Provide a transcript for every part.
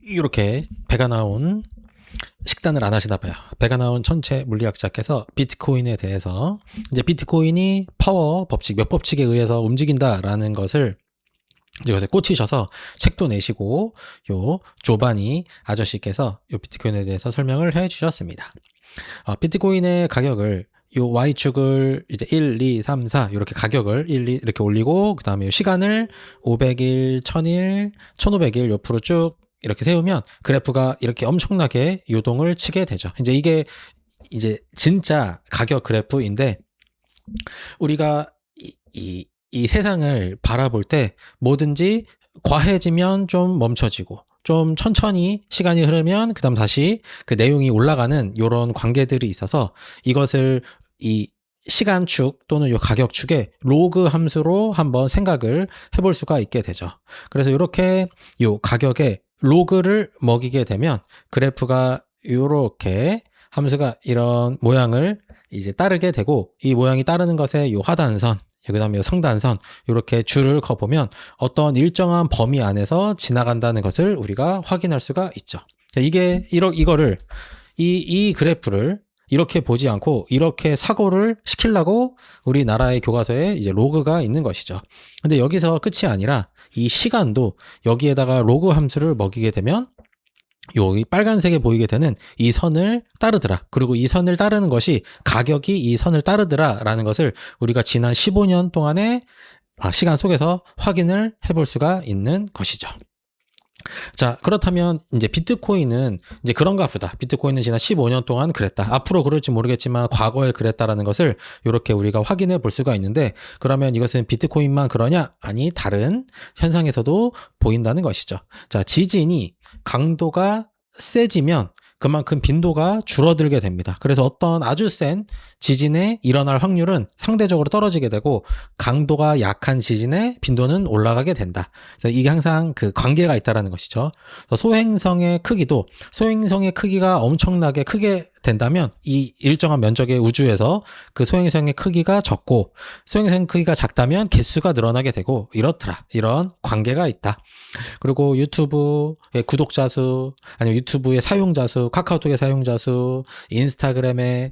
이렇게 배가 나온 식단을 안 하시나 봐요. 배가 나온 천체 물리학자께서 비트코인에 대해서 이제 비트코인이 파워 법칙, 몇 법칙에 의해서 움직인다라는 것을 이것에 꽂히셔서 책도 내시고 요 조바니 아저씨께서 요 비트코인에 대해서 설명을 해 주셨습니다. 비트코인의 가격을 요 Y축을 이제 1, 2, 3, 4 이렇게 가격을 1, 2 이렇게 올리고 그 다음에 시간을 500일, 1000일, 1500일 옆으로 쭉 이렇게 세우면 그래프가 이렇게 엄청나게 요동을 치게 되죠. 이제 이게 이제 진짜 가격 그래프인데 우리가 이 세상을 바라볼 때 뭐든지 과해지면 좀 멈춰지고 좀 천천히 시간이 흐르면 그다음 다시 그 내용이 올라가는 이런 관계들이 있어서 이것을 이 시간축 또는 이 가격축의 로그 함수로 한번 생각을 해볼 수가 있게 되죠. 그래서 이렇게 이 가격의 로그를 먹이게 되면 그래프가 이렇게 함수가 이런 모양을 이제 따르게 되고 이 모양이 따르는 것에 이 하단선 그 다음에 상단선 이렇게 줄을 그어보면 어떤 일정한 범위 안에서 지나간다는 것을 우리가 확인할 수가 있죠. 이게 이거를 이 그래프를 이렇게 보지 않고 이렇게 사고를 시키려고 우리나라의 교과서에 이제 로그가 있는 것이죠. 근데 여기서 끝이 아니라 이 시간도 여기에다가 로그 함수를 먹이게 되면 여기 빨간색에 보이게 되는 이 선을 따르더라. 그리고 이 선을 따르는 것이 가격이 이 선을 따르더라 라는 것을 우리가 지난 15년 동안의 시간 속에서 확인을 해볼 수가 있는 것이죠. 자, 그렇다면 이제 비트코인은 이제 그런가 보다. 비트코인은 지난 15년 동안 그랬다. 앞으로 그럴지 모르겠지만 과거에 그랬다라는 것을 이렇게 우리가 확인해 볼 수가 있는데 그러면 이것은 비트코인만 그러냐? 아니, 다른 현상에서도 보인다는 것이죠. 자, 지진이 강도가 세지면 그만큼 빈도가 줄어들게 됩니다. 그래서 어떤 아주 센 지진에 일어날 확률은 상대적으로 떨어지게 되고 강도가 약한 지진의 빈도는 올라가게 된다. 그래서 이게 항상 그 관계가 있다라는 것이죠. 소행성의 크기도 소행성의 크기가 엄청나게 크게 된다면 이 일정한 면적의 우주에서 그 소행성의 크기가 적고 소행성 크기가 작다면 개수가 늘어나게 되고 이렇더라. 이런 관계가 있다. 그리고 유튜브의 구독자 수, 아니면 유튜브의 사용자 수, 카카오톡의 사용자 수, 인스타그램의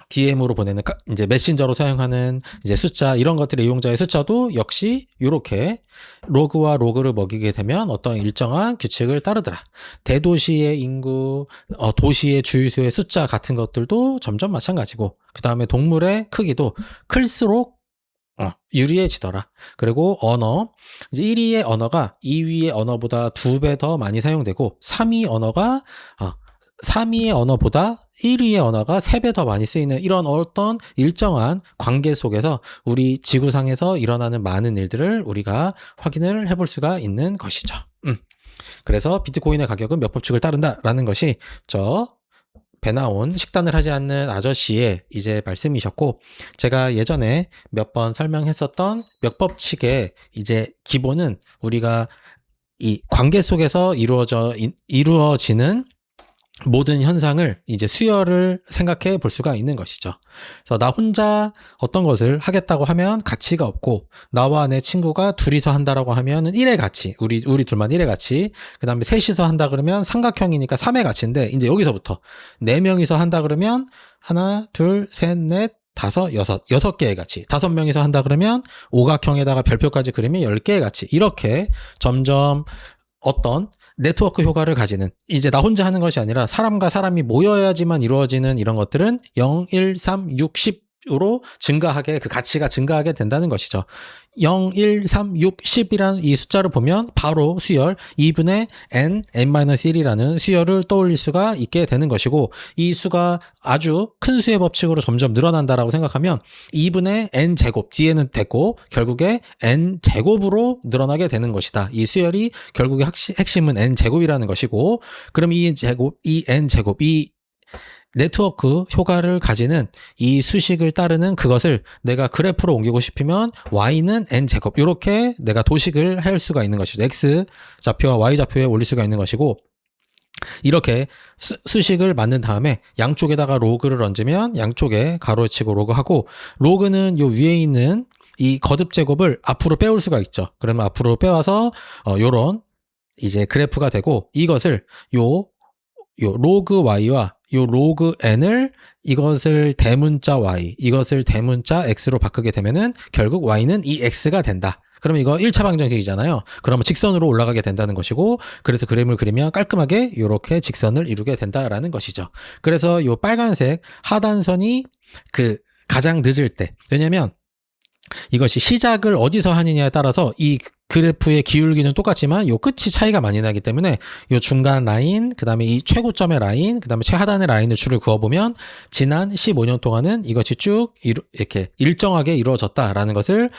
DM으로 보내는 이제 메신저로 사용하는 이제 숫자 이런 것들의 이용자의 숫자도 역시 이렇게 로그와 로그를 먹이게 되면 어떤 일정한 규칙을 따르더라. 대도시의 인구, 도시의 주유소의 숫자 같은 것들도 점점 마찬가지고 그 다음에 동물의 크기도 클수록 유리해지더라. 그리고 언어, 이제 1위의 언어가 2위의 언어보다 2배 더 많이 사용되고 3위 언어가 3위의 언어보다 1위의 언어가 3배 더 많이 쓰이는 이런 어떤 일정한 관계 속에서 우리 지구상에서 일어나는 많은 일들을 우리가 확인을 해볼 수가 있는 것이죠. 그래서 비트코인의 가격은 몇 법칙을 따른다라는 것이 배 나온 식단을 하지 않는 아저씨의 이제 말씀이셨고 제가 예전에 몇 번 설명했었던 몇 법칙의 이제 기본은 우리가 이 관계 속에서 이루어지는 모든 현상을 이제 수열을 생각해 볼 수가 있는 것이죠. 그래서 나 혼자 어떤 것을 하겠다고 하면 가치가 없고 나와 내 친구가 둘이서 한다라고 하면은 1의 가치, 우리 둘만 1의 가치. 그다음에 셋이서 한다 그러면 삼각형이니까 3의 가치인데 이제 여기서부터 4명이서 한다 그러면 하나, 둘, 셋, 넷, 다섯, 여섯 개의 가치. 5명이서 한다 그러면 오각형에다가 별표까지 그리면 10개의 가치. 이렇게 점점 어떤 네트워크 효과를 가지는 이제 나 혼자 하는 것이 아니라 사람과 사람이 모여야지만 이루어지는 이런 것들은 0, 1, 3, 6, 10으로 증가하게 그 가치가 증가하게 된다는 것이죠. 0, 1, 3, 6, 10이라는 이 숫자를 보면 바로 수열 2분의 n-1이라는 수열을 떠올릴 수가 있게 되는 것이고 이 수가 아주 큰 수의 법칙으로 점점 늘어난다라고 생각하면 2분의 n제곱 뒤에는 됐고 결국에 n제곱으로 늘어나게 되는 것이다. 이 수열이 결국에 핵심은 n제곱이라는 것이고 그럼 이 n제곱 이 네트워크 효과를 가지는 이 수식을 따르는 그것을 내가 그래프로 옮기고 싶으면 y는 n제곱 이렇게 내가 도식을 할 수가 있는 것이죠. x좌표와 y좌표에 올릴 수가 있는 것이고 이렇게 수식을 만든 다음에 양쪽에다가 로그를 얹으면 양쪽에 가로에 치고 로그하고 로그는 요 위에 있는 이 거듭 제곱을 앞으로 빼올 수가 있죠. 그러면 앞으로 빼와서 요런 이제 그래프가 되고 이것을 요 로그 y와 요 로그 n을 이것을 대문자 y, 이것을 대문자 x로 바꾸게 되면은 결국 y는 이 x가 된다. 그러면 이거 1차 방정식이잖아요. 그러면 직선으로 올라가게 된다는 것이고, 그래서 그림을 그리면 깔끔하게 이렇게 직선을 이루게 된다라는 것이죠. 그래서 요 빨간색 하단선이 그 가장 늦을 때, 왜냐면 이것이 시작을 어디서 하느냐에 따라서 이 그래프의 기울기는 똑같지만 요 끝이 차이가 많이 나기 때문에 요 중간 라인, 그 다음에 이 최고점의 라인, 그 다음에 최하단의 라인을 줄을 그어보면 지난 15년 동안은 이것이 쭉 이렇게 일정하게 이루어졌다라는 것을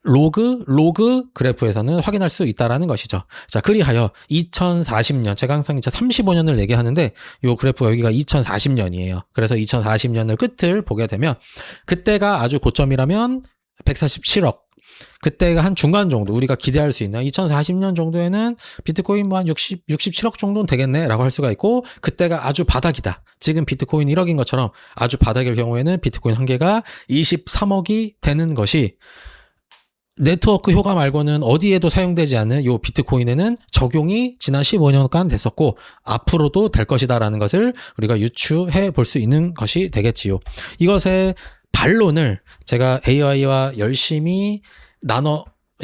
로그 그래프에서는 확인할 수 있다라는 것이죠. 자, 그리하여 2040년, 제가 항상 2035년을 얘기하는데 요 그래프가 여기가 2040년이에요. 그래서 2040년을 끝을 보게 되면 그때가 아주 고점이라면 147억. 그때가 한 중간 정도 우리가 기대할 수 있나? 2040년 정도에는 비트코인 뭐 한 67억 정도는 되겠네 라고 할 수가 있고, 그때가 아주 바닥이다. 지금 비트코인 1억인 것처럼 아주 바닥일 경우에는 비트코인 한 개가 23억이 되는 것이 네트워크 효과 말고는 어디에도 사용되지 않는 요 비트코인에는 적용이 지난 15년간 됐었고 앞으로도 될 것이다라는 것을 우리가 유추해 볼 수 있는 것이 되겠지요. 이것의 반론을 제가 AI와 열심히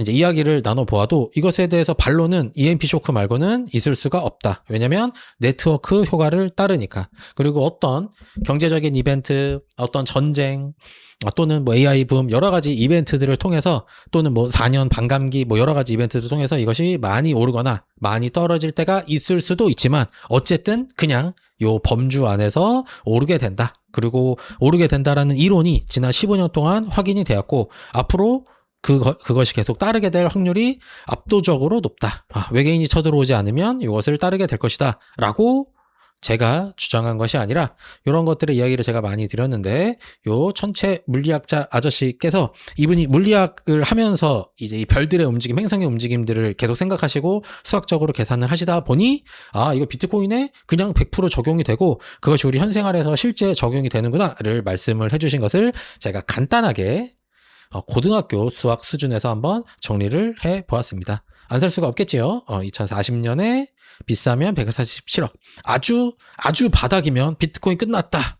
이제 이야기를 나눠보아도 이것에 대해서 반론은 EMP 쇼크 말고는 있을 수가 없다. 왜냐면 네트워크 효과를 따르니까. 그리고 어떤 경제적인 이벤트, 어떤 전쟁, 또는 뭐 AI 붐, 여러 가지 이벤트들을 통해서, 또는 뭐 4년 반감기, 뭐 여러 가지 이벤트를 통해서 이것이 많이 오르거나 많이 떨어질 때가 있을 수도 있지만, 어쨌든 그냥 요 범주 안에서 오르게 된다. 그리고 오르게 된다라는 이론이 지난 15년 동안 확인이 되었고, 앞으로 그것이 계속 따르게 될 확률이 압도적으로 높다. 외계인이 쳐들어오지 않으면 이것을 따르게 될 것이다. 라고 제가 주장한 것이 아니라 이런 것들의 이야기를 제가 많이 드렸는데, 요 천체 물리학자 아저씨께서 이분이 물리학을 하면서 이제 이 별들의 움직임, 행성의 움직임들을 계속 생각하시고 수학적으로 계산을 하시다 보니 이거 비트코인에 그냥 100% 적용이 되고 그것이 우리 현생활에서 실제 적용이 되는구나를 말씀을 해주신 것을 제가 간단하게 고등학교 수학 수준에서 한번 정리를 해 보았습니다. 안 살 수가 없겠지요. 2040년에 비싸면 147억. 아주 바닥이면 비트코인 끝났다.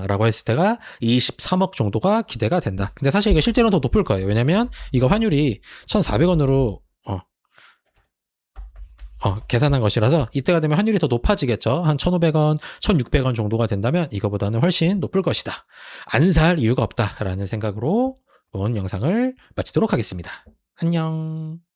라고 했을 때가 23억 정도가 기대가 된다. 근데 사실 이게 실제로는 더 높을 거예요. 왜냐면 이거 환율이 1,400원으로 계산한 것이라서 이때가 되면 환율이 더 높아지겠죠. 한 1,500원, 1,600원 정도가 된다면 이거보다는 훨씬 높을 것이다. 안 살 이유가 없다라는 생각으로 오늘 영상을 마치도록 하겠습니다. 안녕.